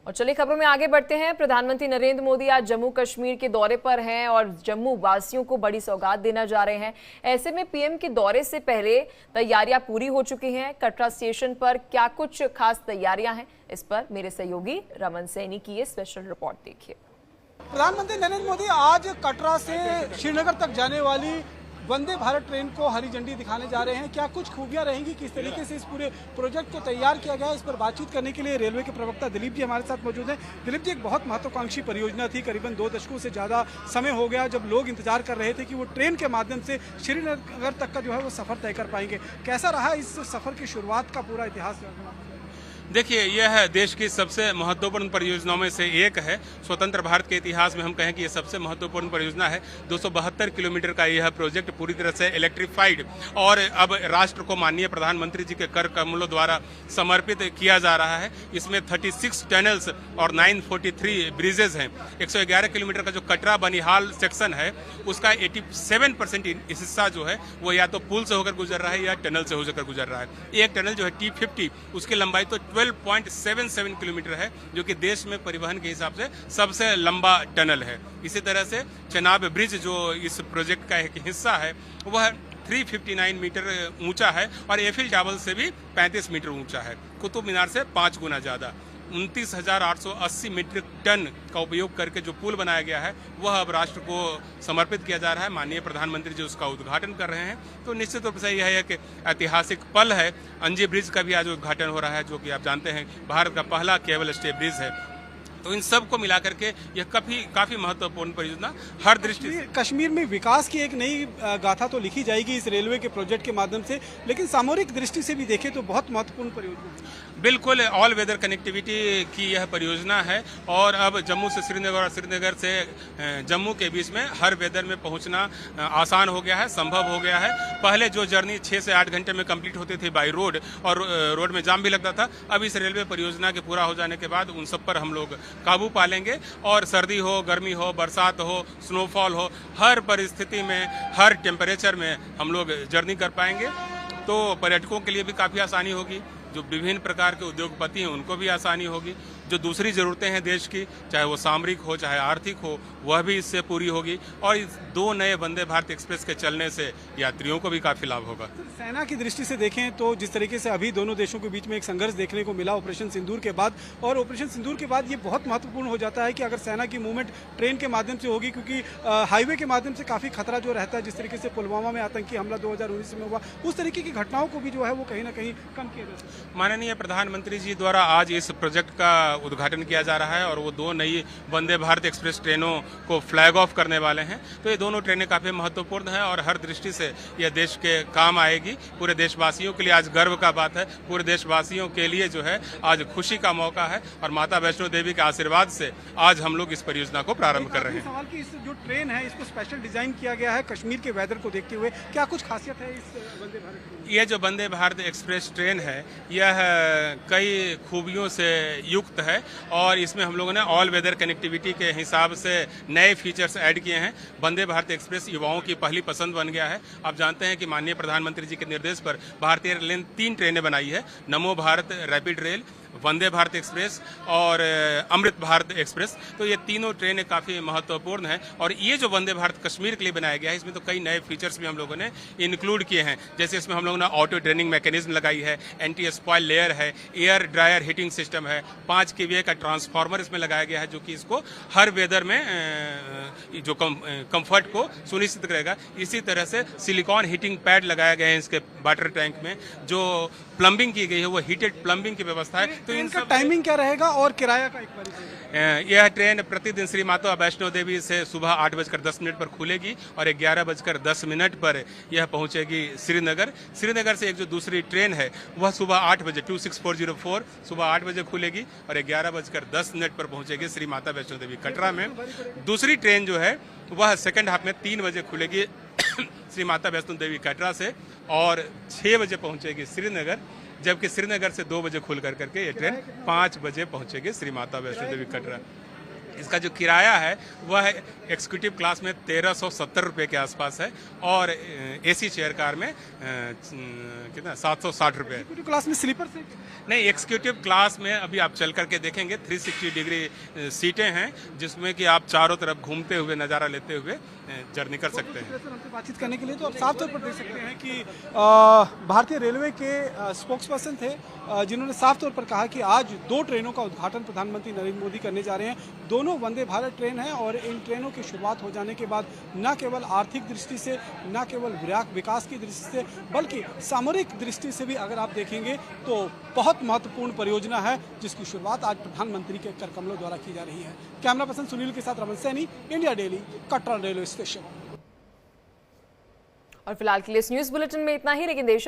और चलिए खबरों में आगे बढ़ते हैं। प्रधानमंत्री नरेंद्र मोदी आज जम्मू कश्मीर के दौरे पर हैं और जम्मू वासियों को बड़ी सौगात देना जा रहे हैं। ऐसे में पीएम के दौरे से पहले तैयारियां पूरी हो चुकी हैं। कटरा स्टेशन पर क्या कुछ खास तैयारियां हैं, इस पर मेरे सहयोगी रमन सैनी की ये स्पेशल रिपोर्ट देखिए। प्रधानमंत्री नरेंद्र मोदी आज कटरा से श्रीनगर तक जाने वाली वंदे भारत ट्रेन को हरी झंडी दिखाने जा रहे हैं। क्या कुछ खूबियां रहेंगी, किस तरीके से इस पूरे प्रोजेक्ट को तैयार किया गया है, इस पर बातचीत करने के लिए रेलवे के प्रवक्ता दिलीप जी हमारे साथ मौजूद हैं। दिलीप जी, एक बहुत महत्वाकांक्षी परियोजना थी, करीबन 2 दशकों से ज़्यादा समय हो गया जब लोग इंतजार कर रहे थे कि वो ट्रेन के माध्यम से श्रीनगर तक का जो है वो सफ़र तय कर पाएंगे। कैसा रहा इस सफ़र की शुरुआत का पूरा इतिहास? देखिए, यह देश की सबसे महत्वपूर्ण परियोजनाओं में से एक है। स्वतंत्र भारत के इतिहास में हम कहें कि यह सबसे महत्वपूर्ण परियोजना है। 272 किलोमीटर का यह प्रोजेक्ट पूरी तरह से इलेक्ट्रीफाइड और अब राष्ट्र को माननीय प्रधानमंत्री जी के कर कमलों द्वारा समर्पित किया जा रहा है। इसमें 36 टनल्स और 943 ब्रिजेज हैं। 111 किलोमीटर का जो कटरा बनिहाल सेक्शन है उसका 87% हिस्सा जो है वो या तो पुल से होकर गुजर रहा है या टनल से होकर गुजर रहा है। एक टनल जो है T50, उसकी लंबाई तो 12.77 किलोमीटर है, जो कि देश में परिवहन के हिसाब से सबसे लंबा टनल है। इसी तरह से चेनाब ब्रिज जो इस प्रोजेक्ट का एक हिस्सा है वह 359 मीटर ऊंचा है और एफिल टावर से भी 35 मीटर ऊंचा है। कुतुब मीनार से 5 गुना ज्यादा। 29,880 मीट्रिक टन का उपयोग करके जो पुल बनाया गया है वह अब राष्ट्र को समर्पित किया जा रहा है। माननीय प्रधानमंत्री जी उसका उद्घाटन कर रहे हैं। तो निश्चित रूप से यह है कि ऐतिहासिक पल है। अंजी ब्रिज का भी आज उद्घाटन हो रहा है, जो कि आप जानते हैं भारत का पहला केबल स्टे ब्रिज है। तो इन सब को मिलाकर के यह काफी महत्वपूर्ण परियोजना हर दृष्टि से। कश्मीर में विकास की एक नई गाथा तो लिखी जाएगी इस रेलवे के प्रोजेक्ट के माध्यम से, लेकिन सामरिक दृष्टि से भी देखें तो बहुत महत्वपूर्ण परियोजना। बिल्कुल, ऑल वेदर कनेक्टिविटी की यह परियोजना है और अब जम्मू से श्रीनगर और श्रीनगर से जम्मू के बीच में हर वेदर में पहुंचना आसान हो गया है, संभव हो गया है। पहले जो जर्नी 6 से 8 घंटे में कंप्लीट होती थी बाई रोड और रोड में जाम भी लगता था, अब इस रेलवे परियोजना के पूरा हो जाने के बाद उन सब पर हम लोग काबू पा लेंगे और सर्दी हो, गर्मी हो, बरसात हो, स्नोफॉल हो, हर परिस्थिति में, हर टेम्परेचर में हम लोग जर्नी कर पाएंगे। तो पर्यटकों के लिए भी काफ़ी आसानी होगी, जो विभिन्न प्रकार के उद्योगपति हैं उनको भी आसानी होगी। जो दूसरी ज़रूरतें हैं देश की, चाहे वो सामरिक हो चाहे आर्थिक हो, वह भी इससे पूरी होगी। और इस 2 नए वंदे भारत एक्सप्रेस के चलने से यात्रियों को भी काफ़ी लाभ होगा। सेना की दृष्टि से देखें तो जिस तरीके से अभी दोनों देशों के बीच में एक संघर्ष देखने को मिला ऑपरेशन सिंदूर के बाद, और ऑपरेशन सिंदूर के बाद ये बहुत महत्वपूर्ण हो जाता है कि अगर सेना की मूवमेंट ट्रेन के माध्यम से होगी, क्योंकि हाईवे के माध्यम से काफ़ी खतरा जो रहता है, जिस तरीके से पुलवामा में आतंकी हमला 2019 में हुआ, उस तरीके की घटनाओं को भी जो है वो कहीं ना कहीं कम किया जा सकता है। माननीय प्रधानमंत्री जी द्वारा आज इस प्रोजेक्ट का उद्घाटन किया जा रहा है और वो 2 नई वंदे भारत एक्सप्रेस ट्रेनों को फ्लैग ऑफ करने वाले हैं। तो ये दोनों ट्रेनें काफ़ी महत्वपूर्ण हैं और हर दृष्टि से यह देश के काम आएगी। पूरे देशवासियों के लिए आज गर्व का बात है, पूरे देशवासियों के लिए जो है आज खुशी का मौका है और माता वैष्णो देवी के आशीर्वाद से आज हम लोग इस परियोजना को प्रारंभ कर रहे हैं। सवाल कि इस जो ट्रेन है इसको स्पेशल डिजाइन किया गया है कश्मीर के वेदर को देखते हुए, क्या कुछ खासियत है इस वंदे भारत ट्रेन? ये जो वंदे भारत एक्सप्रेस ट्रेन है यह कई खूबियों से युक्त है और इसमें हम लोगों ने ऑल वेदर कनेक्टिविटी के हिसाब से नए फीचर्स ऐड किए हैं। वंदे भारत एक्सप्रेस युवाओं की पहली पसंद बन गया है। आप जानते हैं कि माननीय प्रधानमंत्री जी के निर्देश पर भारतीय एयरलाइन 3 ट्रेनें बनाई है, नमो Bharat rapid rail, Vande Bharat express और अमृत भारत एक्सप्रेस। तो ये तीनों ट्रेनें काफ़ी महत्वपूर्ण हैं और ये जो वंदे भारत कश्मीर के लिए बनाया गया है इसमें तो कई नए फीचर्स भी हम लोगों ने इंक्लूड किए हैं। जैसे इसमें हम लोगों ने ऑटो ड्रेनिंग मैकेनिज्म लगाई है, एंटी स्पॉइल लेयर है, एयर ड्रायर हीटिंग सिस्टम है, 5 kVA का ट्रांसफार्मर इसमें लगाया गया है, जो कि इसको हर वेदर में जो कंफर्ट को सुनिश्चित करेगा। इसी तरह से सिलिकॉन हीटिंग पैड लगाया गया है इसके वाटर टैंक में। जो प्लम्बिंग की गई है वो हीटेड प्लम्बिंग की व्यवस्था है। तो इनका टाइमिंग क्या रहेगा और किराया का एक बार? यह ट्रेन प्रतिदिन श्री माता वैष्णो देवी से सुबह 8:10 पर खुलेगी और 11:10 पर यह पहुंचेगी श्रीनगर। श्रीनगर से एक जो दूसरी ट्रेन है वह सुबह 8 बजे 26404 सुबह 8 बजे खुलेगी और 11:10 पर पहुंचेगी श्री माता वैष्णो देवी कटरा में। दूसरी ट्रेन जो है वह सेकंड हाफ में 3 बजे खुलेगी श्री माता वैष्णो देवी कटरा से और 6 बजे पहुंचेगी श्रीनगर, जबकि श्रीनगर से 2 बजे खुल करके ये ट्रेन 5 बजे पहुंचेगी श्री माता वैष्णो देवी कटरा। इसका जो किराया है वह एग्जीक्यूटिव क्लास में 1370 रुपये के आसपास है और एसी चेयर कार में कितना 760 रुपये। एग्जीक्यूटिव क्लास में स्लीपर से नहीं, एग्जीक्यूटिव क्लास में अभी आप चल करके देखेंगे 360 डिग्री सीटें हैं जिसमें कि आप चारों तरफ घूमते हुए नज़ारा लेते हुए जर्नी कर सकते हैं। हमसे बातचीत करने के लिए तो आप साफ तौर पर देख सकते हैं कि भारतीय रेलवे के स्पोक्स पर्सन थे जिन्होंने साफ तौर पर कहा कि आज 2 ट्रेनों का उद्घाटन प्रधानमंत्री नरेंद्र मोदी करने जा रहे हैं। दोनों वंदे भारत ट्रेन हैं और इन ट्रेनों की शुरुआत हो जाने के बाद न केवल आर्थिक दृष्टि से, न केवल विकास की दृष्टि से, बल्कि सामरिक दृष्टि से भी अगर आप देखेंगे तो बहुत महत्वपूर्ण परियोजना है जिसकी शुरुआत आज प्रधानमंत्री के कर कमलों द्वारा की जा रही है। कैमरा पर्सन सुनील के साथ Raman Saini, India daily, Katra railway station. और फिलहाल के लिए इस न्यूज बुलेटिन में इतना ही, लेकिन देश